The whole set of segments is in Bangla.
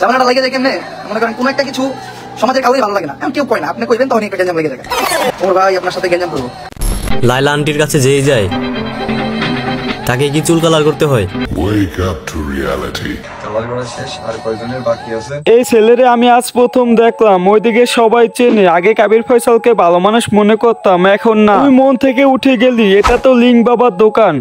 ঝামেলাটা লেগে যায় কেমনে? মনে করেন কোন একটা কিছু সমাজের কাউকে ভালো লাগে না, কেউ কয় না, আপনি কইবেন তখন একটা গেঞ্জাম লেগে যায়। ওর ভাই আপনার সাথে গেঞ্জাম করবো। লাইলা আন্টির কাছে যেই যায় তাকে কি চুল কালার করতে হয়? এই ছেলেরে আমি আজ প্রথম দেখলাম, ওইদিকে সবাই চেনে। আগে কাবির ফয়সালকে ভালো মানুষ মনে করতাম, এখন না। তুই মন থেকে উঠে গেলি, এটা তো লিং বাবার দোকান।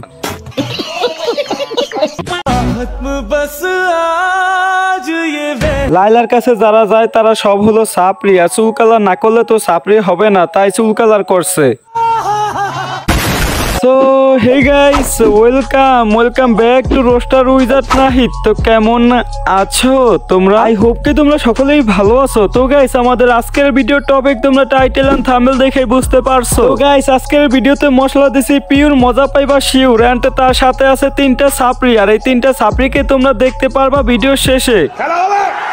লাইলার কাছে যারা যায় তারা সব হলো সাপরি, আর চুল কালার না করলে তো সাপরি হবে না, তাই চুল কালার করছে। So hey guys, welcome back to Roaster Wizard Nahid। তো কেমন আছো তোমরা? আই হোপ কি তোমরা সকলেই ভালো আছো। তো গাইস আমাদের আজকের ভিডিও টপিক তোমরা টাইটেল এন্ড থাম্বনেল দেখে বুঝতে পারছো। তো গাইস আজকের ভিডিওতে মশলা দিছি পিওর, মজা পাইবা শিওর, এন্ড তার সাথে আছে তিনটা সাপরি, আর এই তিনটা সাপরিকে তোমরা দেখতে পারবা ভিডিও শেষে।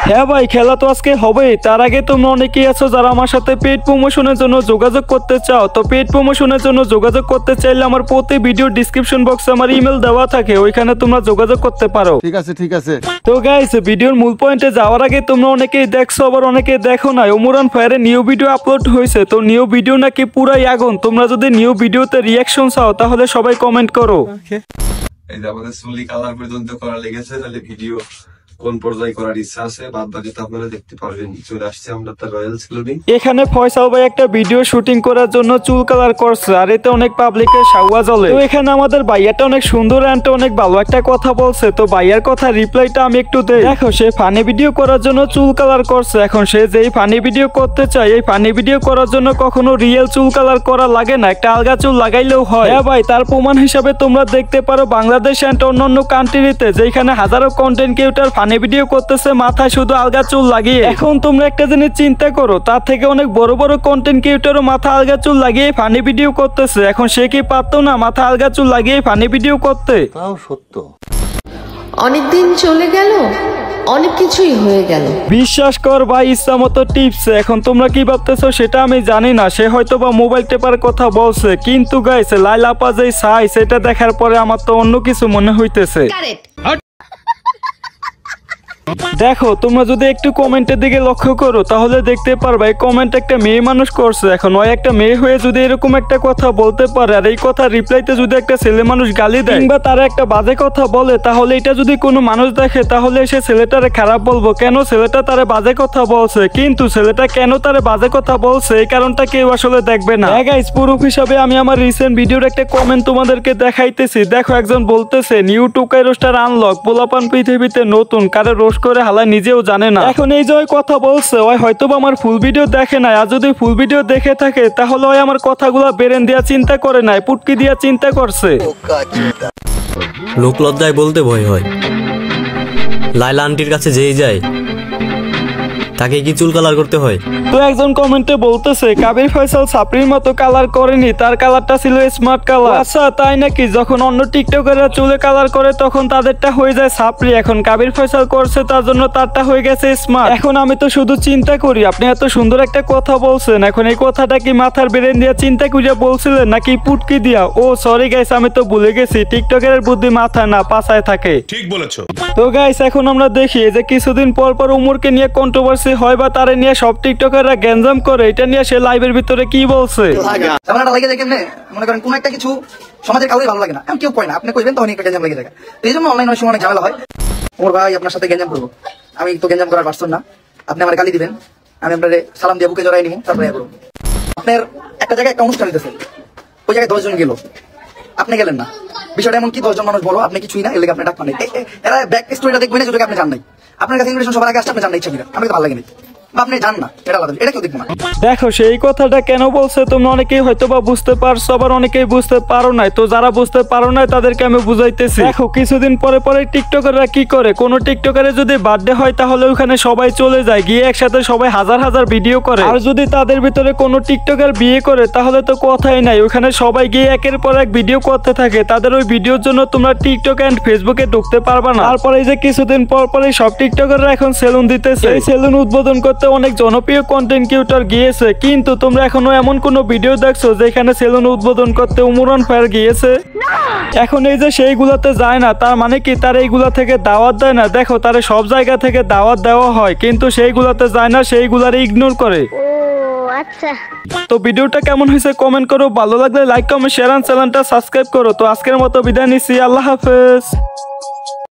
হ্যাঁ ভাই, খেলা তো আজকে হবেই। তার আগে তোমরা অনেকেই আছো যারা আমার সাথে পেড প্রমোশনের জন্য যোগাযোগ করতে চাও। তো পেড প্রমোশনের জন্য যোগাযোগ করতে চাইলে আমার প্রতি ভিডিও ডেসক্রিপশন বক্সে আমার ইমেল দেওয়া থাকে, ওইখানে তোমরা যোগাযোগ করতে পারো। ঠিক আছে। তো গাইস ভিডিওর মূল পয়েন্টে যাওয়ার আগে তোমরা অনেকেই দেখছো, আবার অনেকেই দেখো না, ওমরান ফায়ারে নিউ ভিডিও আপলোড হয়েছে। তো নিউ ভিডিও নাকি পুরাই আগুন। তোমরা যদি নিউ ভিডিওতে রিয়াকশন চাও তাহলে সবাই কমেন্ট করো। এই যে আমাদের চুলি কালার পর্যন্ত করা লেগেছে, তাহলে ভিডিও কোন পর্যায়ে করার ইচ্ছা আছে বাদ বাকি তো আপনারা দেখতে পারবেন। চলে আসছে আমরা তার রয়্যাল সেলুনে। এখানে ফয়সাল ভাই একটা ভিডিও শুটিং করার জন্য চুল কালার করছে, আর এতে অনেক পাবলিকের সাওয়া জ্বলে। তো এখানে আমাদের ভাইয়াটা অনেক সুন্দর এন্ড অনেক ভালো একটা কথা বলছে। তো ভাইয়ার কথা রিপ্লাইটা আমি একটু দেই। দেখো, সে ফানি ভিডিও করার জন্য চুল কালার করছে। এখন সে যেই ফানি ভিডিও করতে চায়, এই ফানি ভিডিও করার জন্য কখনো রিয়েল চুল কালার করা লাগে না, একটা আলগা চুল লাগাইলেও হয়। হ্যাঁ ভাই, তার প্রমাণ হিসাবে তোমরা দেখতে পারো বাংলাদেশ এন্ড অন্যান্য কান্ট্রিতে যেখানে হাজারো কন্টেন্ট ক্রিয়েটর ফানি ভিডিও করতেছে মাথায় শুধু আলগা চুল লাগিয়ে। এখন তোমরা একটা জিনিস চিন্তা করো, তার থেকে অনেক বড় বড় কন্টেন্ট ক্রিয়েটরও মাথা আলগা চুল লাগিয়ে ফানি ভিডিও করতেছে। এখন সে কি পারতো না মাথা আলগা চুল লাগিয়ে ফানি ভিডিও করতে? তাও সত্য। অনেকদিন চলে গেল, অনেক কিছুই হয়ে গেল। বিশ্বাস কর ভাই, ইচ্ছা মতো টিপস। এখন তোমরা কি ভাবতেছো সেটা আমি জানি না, সে হয়তো বা মোবাইল টেপার কথা বলছে, কিন্তু গাইস লাইলা আপা যেই চাই সেটা দেখার পরে আমার তো অন্য কিছু মনে হইতেছে। দেখো, তোমরা যদি একটু কমেন্টের দিকে লক্ষ্য করো তাহলে দেখতে পারবা এই কমেন্ট একটা মেয়ে মানুষ করছে। এখন ওই একটা মেয়ে হয়ে যদি এরকম একটা কথা বলতে পারে, আর এই কথা রিপ্লাইতে যদি একটা ছেলে মানুষ গালি দেয় কিংবা তারা একটা বাজে কথা বলে, তাহলে এটা যদি কোনো মানুষ দেখে তাহলে সে ছেলেটারে খারাপ বলবো, কেন ছেলেটা তারে বাজে কথা বলছে। কিন্তু ছেলেটা কেন তারে বাজে কথা বলছে এই কারণটা কেউ আসলে দেখবে না। গাইস, প্রুফ হিসাবে আমি আমার রিসেন্ট ভিডিওর একটা কমেন্ট তোমাদেরকে দেখাইতেছি। দেখো, একজন বলতেছে নিউ টুকাই রোস্টার আনলক, পোলাপান পৃথিবীতে নতুন, কারে রোস্ট করে হালা নিজেও জানে না। এখন এই যে কথা বলছে, ওই হয়তো আমার ফুল ভিডিও দেখে নাই, আর যদি ফুল ভিডিও দেখে থাকে তাহলে ওই আমার কথাগুলো বেরেন দিয়া চিন্তা করে নাই, পুটকি দিয়া চিন্তা করছে। লোক লজ্জায় বলতে ভয় হয়। লাইলা আন্টির কাছে যেই যায় তাকে কি চুল কালার করতে হয়? তো একজন কমেন্টে বলতেছে কাবির ফয়সাল সাপরির মতো কালার করেনি, তার কালারটা ছিল স্মার্ট কালার। আচ্ছা তাই নাকি? যখন অন্য টিকটকাররা চুলে কালার করে তখন তাদেরটা হয়ে যায় সাপরি, এখন কাবির ফয়সাল করছে তার জন্য তারটা হয়ে গেছে স্মার্ট। এখন আমি তো শুধু চিন্তা করি, আপনি এত সুন্দর একটা কথা বলছেন, এখন এই কথাটা কি মাথার ব্রেন দিয়া চিন্তা করিয়া বলছিলেন নাকি পুটকি দিয়া? ও সরি গাইস, আমি তো ভুলে গেছি, টিকটকের বুদ্ধি মাথায় না পাছায় থাকে। ঠিক বলেছো। তো গাইস এখন আমরা দেখি যে কিছুদিন পর পর উমরকে নিয়ে কন্ট্রোভার্সি হয় বা তারে নিয়ে সব টিকটকাররা গ্যাঞ্জাম করে, এটা নিয়ে সে লাইভের ভিতরে কি বলছে। ঝামেলাটা লেগে যায় কেমনে? মনে করেন কোন একটা কিছু সমাজের কাউকে ভালো লাগে না, কেউ কয় না, আপনি কইবেন তখন একটা গেঞ্জাম লেগে যায়। এই জন্য অনলাইনে অনেক সময় অনেক ঝামেলা হয়। ওর ভাই আপনার সাথে গেঞ্জাম করবো, আমি তো গেঞ্জাম করার পারছেন না, আপনি আমার গালি দিবেন, আমি আপনার সালাম দিয়ে বুকে জড়াই নিব, তারপরে করবো। আপনার একটা জায়গায় একটা অনুষ্ঠান হইতেছে, ওই জায়গায় 10 জন গেল, আপনি গেলেন না। বিষয়টা এমন কি 10 জন মানুষ বলো আপনি কিছুই না, এর লেগে আপনি ডাক পান নাই। এরা ব্যাক স্টোরিটা দেখবেন না, যদি আপনি জান নাই, আপনার কাছে ইনভিটেশন সবার আগে আসছে, আপনি জান না ইচ্ছা কিনা, আমাকে তো ভালো লাগে নাই, আপনি জান না, এটা আলাদা, এটা কেউ দেখবো না। দেখো, সেই কথাটা কেন বলছে তোমরা অনেকেই হয়তো বা বুঝতে পারছো, আবার অনেকেই বুঝতে পারো নাই। তো যারা বুঝতে পারো নাই তাদেরকে আমি বুঝাইতেছি। দেখো, কিছুদিন পরে পরে টিকটকাররা কি করে, কোন টিকটকারের যদি বার্থডে হয় তাহলে ওখানে সবাই চলে যায়, গিয়ে একসাথে সবাই হাজার হাজার ভিডিও করে। আর যদি তাদের ভিতরে কোনো টিকটকার বিয়ে করে তাহলে তো কথাই নাই, ওখানে সবাই গিয়ে একের পর এক ভিডিও করতে থাকে। তাদের ওই ভিডিওর জন্য তোমরা টিকটক এন্ড ফেসবুকে ঢুকতে পারবা না। তারপরে এই যে কিছুদিন পর পরে সব টিকটকাররা এখন সেলুন দিতেছে, এই সেলুন উদ্বোধন করতে সেলুনগুলোতে অনেক জনপ্রিয় কন্টেন্ট ক্রিয়েটর গিয়েছে, কিন্তু তোমরা এখনো এমন কোনো ভিডিও দেখছো যেখানে সেলুন উদ্বোধন করতে উমরান ফায়ার গিয়েছে? এখন এই যে সেইগুলোতে যায় না, তার মানে কি তার এইগুলা থেকে দাওয়াত দেয় না? দেখো, তার সব জায়গা থেকে দাওয়াত দেওয়া হয়, কিন্তু সেইগুলাতে যায় না, সেইগুলারে ইগনোর করে। তো ভিডিওটা কেমন হয়েছে কমেন্ট করো, ভালো লাগলে লাইক কমেন্ট শেয়ার আর চ্যানেলটা সাবস্ক্রাইব করো। তো আজকের মতো বিদায় নিচ্ছি, আল্লাহ হাফেজ।